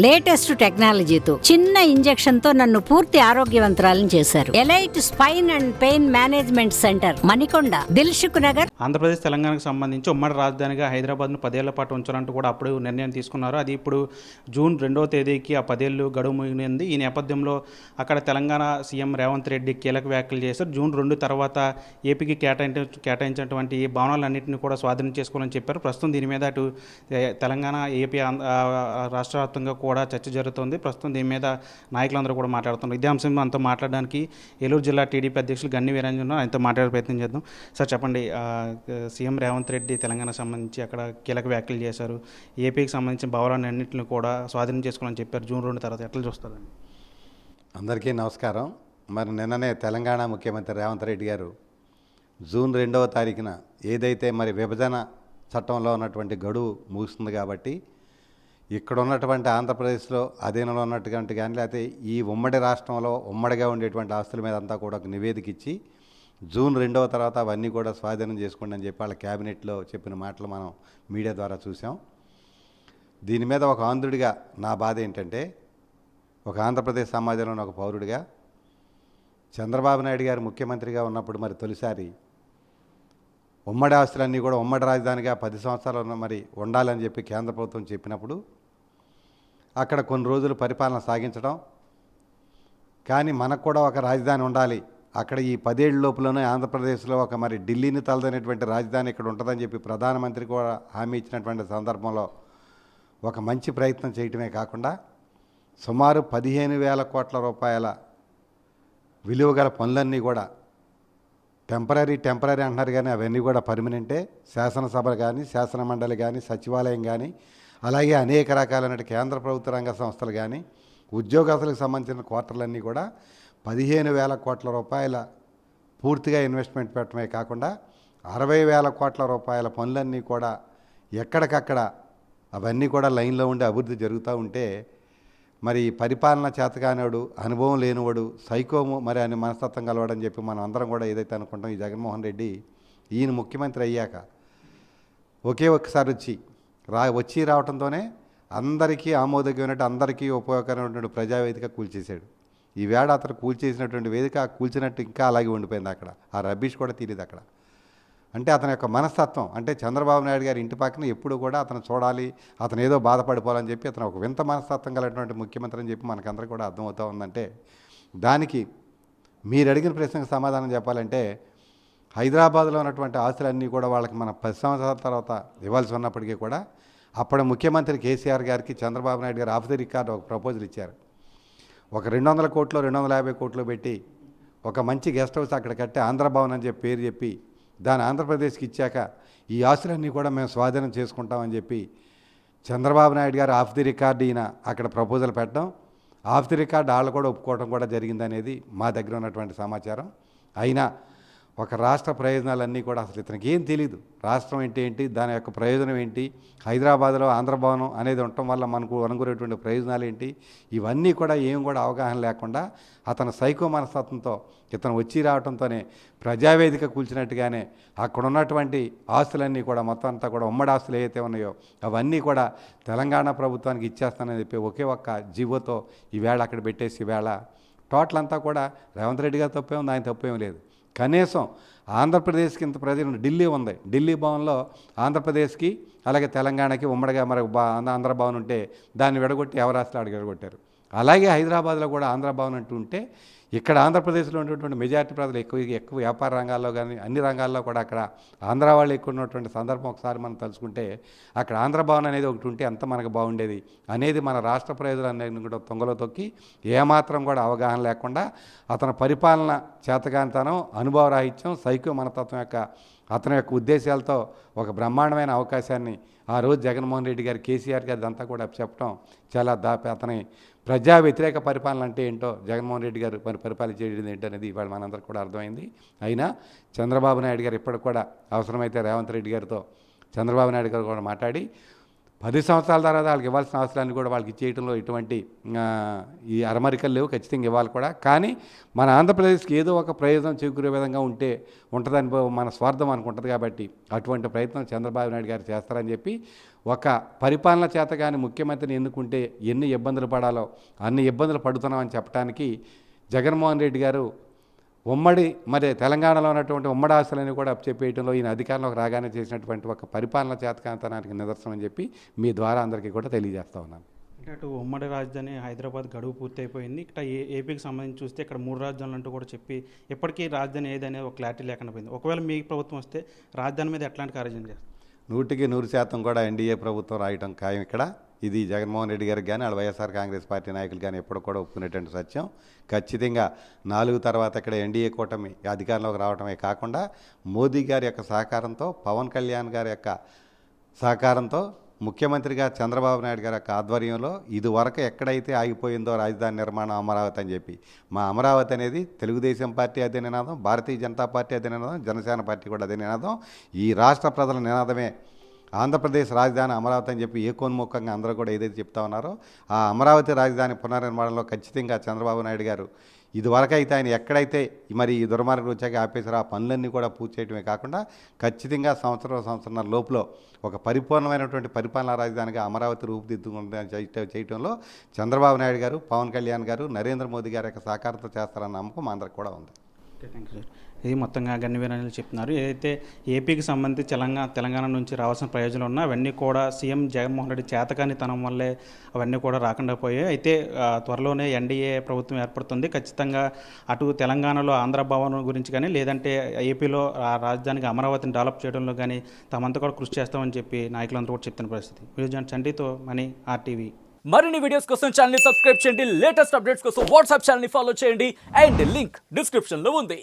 Latest టెక్నాలజీతో చిన్న injection తో నన్ను పూర్తి ఆరోగ్యవంతురాలను చేశారు. Elite spine and pain management centre, Manikonda, Dilsukh Nagar. Andhra Pradesh తెలంగాణకు సంబంధించి ఉమ్మడి రాజధానిగా హైదరాబాద్ను 10 ఏళ్ల పాటు ఉంచాలంటూ కూడా అప్పుడు నిర్ణయం తీసుకున్నారు. అది ఇప్పుడు జూన్ 2వ తేదీకి ఆ 10 ఏళ్ళు గడువు ముగినింది. ఈ నేపథ్యంలో అక్కడ తెలంగాణ సీఎం రేవంత్ రెడ్డి కీలక వ్యాఖ్యలు చేశారు. జూన్ 2 తర్వాత ఏపీకి కేటాయించినటువంటి ఈ భవనాలన్నింటినీ కూడా స్వాధీనం చేసుకోవాలని చెప్పారు. ప్రస్తుతం దీని మీద అటు తెలంగాణ, ఏపీ, రాష్ట్ర వ్యాప్తంగా కూడా చర్చ జరుగుతుంది. ప్రస్తుతం దీని మీద నాయకులందరూ కూడా మాట్లాడుతున్నారు. ఇదే అంశం అంతా మాట్లాడడానికి ఏలూరు జిల్లా టీడీపీ అధ్యక్షులు గన్ని వీరాంజన్ ఆయనతో మాట్లాడే ప్రయత్నం చేద్దాం. సార్ చెప్పండి, సీఎం రేవంత్ రెడ్డి తెలంగాణకు సంబంధించి అక్కడ కీలక వ్యాఖ్యలు చేశారు. ఏపీకి సంబంధించిన భవనాన్ని అన్నింటిని కూడా స్వాధీనం చేసుకోవాలని చెప్పారు. జూన్ 2 తర్వాత ఎట్లా చూస్తారండి? అందరికీ నమస్కారం. మరి నిన్ననే తెలంగాణ ముఖ్యమంత్రి రేవంత్ రెడ్డి గారు జూన్ 2వ తారీఖున ఏదైతే మరి విభజన చట్టంలో ఉన్నటువంటి గడువు ముగుస్తుంది కాబట్టి ఇక్కడ ఉన్నటువంటి ఆంధ్రప్రదేశ్లో అధీనంలో ఉన్నటువంటి కానీ లేకపోతే ఈ ఉమ్మడి రాష్ట్రంలో ఉమ్మడిగా ఉండేటువంటి ఆస్తుల మీద అంతా కూడా ఒక నివేదిక ఇచ్చి జూన్ 2వ తర్వాత అవన్నీ కూడా స్వాధీనం చేసుకోండి అని చెప్పి వాళ్ళ క్యాబినెట్లో చెప్పిన మాటలు మనం మీడియా ద్వారా చూసాం. దీని మీద ఒక ఆంధ్రుడిగా నా బాధ ఏంటంటే, ఒక ఆంధ్రప్రదేశ్ సమాజంలోని ఒక పౌరుడిగా చంద్రబాబు నాయుడు గారు ముఖ్యమంత్రిగా ఉన్నప్పుడు మరి తొలిసారి ఉమ్మడి ఆస్తులన్నీ కూడా ఉమ్మడి రాజధానిగా 10 సంవత్సరాలు మరి ఉండాలని చెప్పి కేంద్ర ప్రభుత్వం చెప్పినప్పుడు అక్కడ కొన్ని రోజులు పరిపాలన సాగించడం, కానీ మనకు కూడా ఒక రాజధాని ఉండాలి, అక్కడ ఈ 10 ఏళ్ళ లోపులోనే ఆంధ్రప్రదేశ్లో ఒక మరి ఢిల్లీని తలదనేటువంటి రాజధాని ఇక్కడ ఉంటుందని చెప్పి ప్రధానమంత్రి కూడా హామీ ఇచ్చినటువంటి సందర్భంలో ఒక మంచి ప్రయత్నం చేయటమే కాకుండా సుమారు 15,000 కోట్ల రూపాయల విలువగల పనులన్నీ కూడా టెంపరీ అంటున్నారు, కానీ అవన్నీ కూడా పర్మనెంటే. శాసనసభ కానీ, శాసనమండలి కానీ, సచివాలయం కానీ, అలాగే అనేక రకాలైన కేంద్ర ప్రభుత్వ రంగ సంస్థలు కానీ, ఉద్యోగస్తులకు సంబంధించిన క్వార్టర్లన్నీ కూడా 15,000 కోట్ల రూపాయల పూర్తిగా ఇన్వెస్ట్మెంట్ పెట్టడమే కాకుండా 60,000 కోట్ల రూపాయల పనులన్నీ కూడా ఎక్కడికక్కడ అవన్నీ కూడా లైన్లో ఉండి అభివృద్ధి జరుగుతూ ఉంటే, మరి పరిపాలన చేతకానివాడు, అనుభవం లేనివాడు, సైకోము మరి అని మనస్తత్వం కలవాడని చెప్పి మనం అందరం కూడా ఏదైతే అనుకుంటాం, ఈ జగన్మోహన్ రెడ్డి ఈయన ముఖ్యమంత్రి అయ్యాక ఒకే ఒక్కసారి వచ్చి రావడంతోనే అందరికీ ఆమోదయోగ్యమైనట్టు, అందరికీ ఉపయోగకరమైనటువంటి ప్రజావేదిక కూల్చేశాడు. ఈవేళ అతను కూల్చేసినటువంటి వేదిక కూల్చినట్టు ఇంకా అలాగే ఉండిపోయింది. అక్కడ ఆ రబ్బీష్ కూడా తీరేది అక్కడ. అంటే అతని యొక్క మనస్తత్వం, అంటే చంద్రబాబు నాయుడు గారి ఇంటి పక్కన ఎప్పుడు కూడా అతను చూడాలి, అతను ఏదో బాధపడిపోవాలని చెప్పి అతను ఒక వింత మనస్తత్వం కలిగినటువంటి ముఖ్యమంత్రి అని చెప్పి మనకందరూ కూడా అర్థమవుతూ ఉందంటే, దానికి మీరు అడిగిన ప్రశ్నకు సమాధానం చెప్పాలంటే, హైదరాబాద్లో ఉన్నటువంటి ఆస్తులన్నీ కూడా వాళ్ళకి మన 10 సంవత్సరాల తర్వాత ఇవ్వాల్సి ఉన్నప్పటికీ కూడా అప్పటి ముఖ్యమంత్రి కేసీఆర్ గారికి చంద్రబాబు నాయుడు గారు ఆఫ్ ది రికార్డ్ ఒక ప్రపోజల్ ఇచ్చారు. ఒక 200 కోట్లు 250 కోట్లు పెట్టి ఒక మంచి గెస్ట్ హౌస్ అక్కడ కట్టి ఆంధ్ర భవన్ అని చెప్పి పేరు చెప్పి దాన్ని ఆంధ్రప్రదేశ్కి ఇచ్చాక ఈ ఆస్తులన్నీ కూడా మేము స్వాధీనం చేసుకుంటామని చెప్పి చంద్రబాబు నాయుడు గారు ఆఫ్ ది రికార్డ్ ఈయన అక్కడ ప్రపోజల్ పెట్టడం, ఆఫ్ ది రికార్డ్ వాళ్ళు కూడా ఒప్పుకోవడం కూడా జరిగిందనేది మా దగ్గర ఉన్నటువంటి సమాచారం. అయినా ఒక రాష్ట్ర ప్రయోజనాలన్నీ కూడా అసలు ఇతనికి ఏం తెలియదు. రాష్ట్రం ఏంటి, దాని యొక్క ప్రయోజనం ఏంటి, హైదరాబాద్లో ఆంధ్రభవనం అనేది ఉండటం వల్ల మనకు అనుకునేటువంటి ప్రయోజనాలు ఏంటి, ఇవన్నీ కూడా ఏం కూడా అవగాహన లేకుండా అతను సైకో మనస్తత్వంతో ఇతను వచ్చి రావడంతోనే ప్రజావేదిక కూల్చినట్టుగానే అక్కడ ఉన్నటువంటి ఆస్తులన్నీ కూడా మొత్తం అంతా కూడా ఉమ్మడి ఆస్తులు ఏవైతే ఉన్నాయో అవన్నీ కూడా తెలంగాణ ప్రభుత్వానికి ఇచ్చేస్తానని చెప్పి ఒకే ఒక్క జీవోతో ఈవేళ అక్కడ పెట్టేసి ఈవేళ టోటల్ అంతా కూడా రేవంత్ రెడ్డి గారు తప్పేం ఉంది, ఆయన తప్పేం లేదు. కనీసం ఆంధ్రప్రదేశ్కి ఇంత ప్రజలు ఢిల్లీ ఉంది, ఢిల్లీ భవన్లో ఆంధ్రప్రదేశ్కి అలాగే తెలంగాణకి ఉమ్మడిగా మరి ఆంధ్ర భవన్ ఉంటే దాన్ని విడగొట్టి ఎవరు రాష్ట్రాలు అడిగి విడగొట్టారు. అలాగే హైదరాబాద్లో కూడా ఆంధ్ర భవన్ అంటూ ఉంటే ఇక్కడ ఆంధ్రప్రదేశ్లో ఉన్నటువంటి మెజారిటీ ప్రజలు ఎక్కువ వ్యాపార రంగాల్లో కానీ అన్ని రంగాల్లో కూడా అక్కడ ఆంధ్ర వాళ్ళు ఎక్కువ ఉన్నటువంటి సందర్భం ఒకసారి మనం తలుచుకుంటే అక్కడ ఆంధ్ర భవన్ అనేది ఒకటి ఉంటే ఎంత మనకు బాగుండేది అనేది మన రాష్ట్ర ప్రయోజనాన్ని కూడా తొంగలో తొక్కి ఏమాత్రం కూడా అవగాహన లేకుండా అతని పరిపాలన చేతగానితనం, అనుభవరాహిత్యం, సైకో మనతత్వం యొక్క అతని యొక్క ఉద్దేశాలతో ఒక బ్రహ్మాండమైన అవకాశాన్ని ఆ రోజు జగన్మోహన్ రెడ్డి గారు, కేసీఆర్ గారు అంతా కూడా చెప్పడం చాలా అతని ప్రజా వ్యతిరేక పరిపాలన అంటే ఏంటో, జగన్మోహన్ రెడ్డి గారు మరి పరిపాలన చేయడం ఏంటనేది ఇవాళ మనందరికీ కూడా అర్థమైంది. అయినా చంద్రబాబు నాయుడు గారు ఇప్పటికి కూడా అవసరమైతే రేవంత్ రెడ్డి గారితో చంద్రబాబు నాయుడు గారు కూడా మాట్లాడి 10 సంవత్సరాల తర్వాత వాళ్ళకి ఇవ్వాల్సిన అవసరాన్ని కూడా వాళ్ళకి ఇచ్చేయడంలో ఎటువంటి ఈ అరమరికలు లేవు, ఖచ్చితంగా ఇవ్వాలి కూడా. కానీ మన ఆంధ్రప్రదేశ్కి ఏదో ఒక ప్రయోజనం చేకూరే విధంగా ఉంటుందని మన స్వార్థం అనుకుంటుంది కాబట్టి అటువంటి ప్రయత్నం చంద్రబాబు నాయుడు గారు చేస్తారని చెప్పి ఒక పరిపాలన చేత కానీ ముఖ్యమంత్రిని ఎన్నుకుంటే ఎన్ని ఇబ్బందులు పడాలో అన్ని ఇబ్బందులు పడుతున్నామని చెప్పడానికి జగన్మోహన్ రెడ్డి గారు ఉమ్మడి మరి తెలంగాణలో ఉన్నటువంటి ఉమ్మడి ఆస్తులని కూడా చెప్పేయటంలో ఈయన అధికారంలోకి రాగానే చేసినటువంటి ఒక పరిపాలన చేతకాంతనానికి నిదర్శనం అని చెప్పి మీ ద్వారా అందరికీ కూడా తెలియజేస్తా ఉన్నాను. అంటే అటు ఉమ్మడి రాజధాని హైదరాబాద్ గడువు పూర్తయిపోయింది. ఇక్కడ ఏపీకి సంబంధించి చూస్తే ఇక్కడ 3 రాజధానులు అంటూ కూడా చెప్పి ఎప్పటికీ రాజధాని ఏదనేది ఒక క్లారిటీ లేకుండా పోయింది. ఒకవేళ మీ ప్రభుత్వం వస్తే రాజధాని మీద ఎట్లాంటి కార్యక్రమం చేస్తారు? 100% కూడా ఎన్డీఏ ప్రభుత్వం రాయటం ఖాయం. ఇక్కడ ఇది జగన్మోహన్ రెడ్డి గారికి కానీ వాళ్ళ వైఎస్ఆర్ కాంగ్రెస్ పార్టీ నాయకులు కానీ ఎప్పుడు కూడా ఒప్పుకునేటువంటి సత్యం. ఖచ్చితంగా 4 తర్వాత ఇక్కడ ఎన్డీఏ కూటమి అధికారంలోకి రావడమే కాకుండా మోదీ గారి యొక్క సహకారంతో, పవన్ కళ్యాణ్ గారి యొక్క సహకారంతో, ముఖ్యమంత్రిగా చంద్రబాబు నాయుడు గారి యొక్క ఆధ్వర్యంలో ఇదివరకు ఎక్కడైతే ఆగిపోయిందో రాజధాని నిర్మాణం అమరావతి అని చెప్పి, మా అమరావతి అనేది తెలుగుదేశం పార్టీ అదే నినాదం, భారతీయ జనతా పార్టీ అదే నినాదం, జనసేన పార్టీ కూడా అదే నినాదం. ఈ రాష్ట్ర ప్రజల నినాదమే ఆంధ్రప్రదేశ్ రాజధాని అమరావతి అని చెప్పి ఏకోన్ముఖంగా అందరూ కూడా ఏదైతే చెప్తా ఉన్నారో ఆ అమరావతి రాజధాని పునర్నిర్మాణంలో ఖచ్చితంగా చంద్రబాబు నాయుడు గారు ఇదివరకు అయితే ఆయన ఎక్కడైతే మరి ఈ దుర్మార్గులు వచ్చాక ఆపేసారో ఆ పనులన్నీ కూడా పూర్తి చేయడమే కాకుండా ఖచ్చితంగా సంవత్సరం లోపల ఒక పరిపూర్ణమైనటువంటి పరిపాలనా రాజధానిగా అమరావతి రూపుదిద్దుకుందని చేయడంలో చంద్రబాబు నాయుడు గారు, పవన్ కళ్యాణ్ గారు, నరేంద్ర మోదీ గారి యొక్క సహకారంతో చేస్తారన్న నమ్మకం మా అందరికి కూడా ఉంది. Thank you sir. ఇది మొత్తంగా గన్నివీరాలు చెప్తున్నారు. ఏదైతే ఏపీకి సంబంధించి తెలంగాణ నుంచి రావాల్సిన ప్రయోజనాలు ఉన్నా అవన్నీ కూడా సీఎం జగన్మోహన్ రెడ్డి చేతకానితనం వల్లే అవన్నీ కూడా రాకుండా పోయాయి. అయితే త్వరలోనే ఎన్డీఏ ప్రభుత్వం ఏర్పడుతుంది. ఖచ్చితంగా అటు తెలంగాణలో ఆంధ్ర భవన్ గురించి కానీ లేదంటే ఏపీలో రాజధానికి అమరావతిని డెవలప్ చేయడంలో కానీ తమంతా కూడా కృషి చేస్తామని చెప్పి నాయకులంతా కూడా చెప్తున్న పరిస్థితి. వీడియో చండీతో మనీ RTV. మరిన్ని వీడియోస్ కోసం ఛానల్ ని సబ్స్క్రైబ్ చేయండి. లేటెస్ట్ అప్డేట్స్ కోసం వాట్సాప్ ఛానల్ ని ఫాలో చేయండి. అండ్ లింక్ డిస్క్రిప్షన్ లో ఉంది.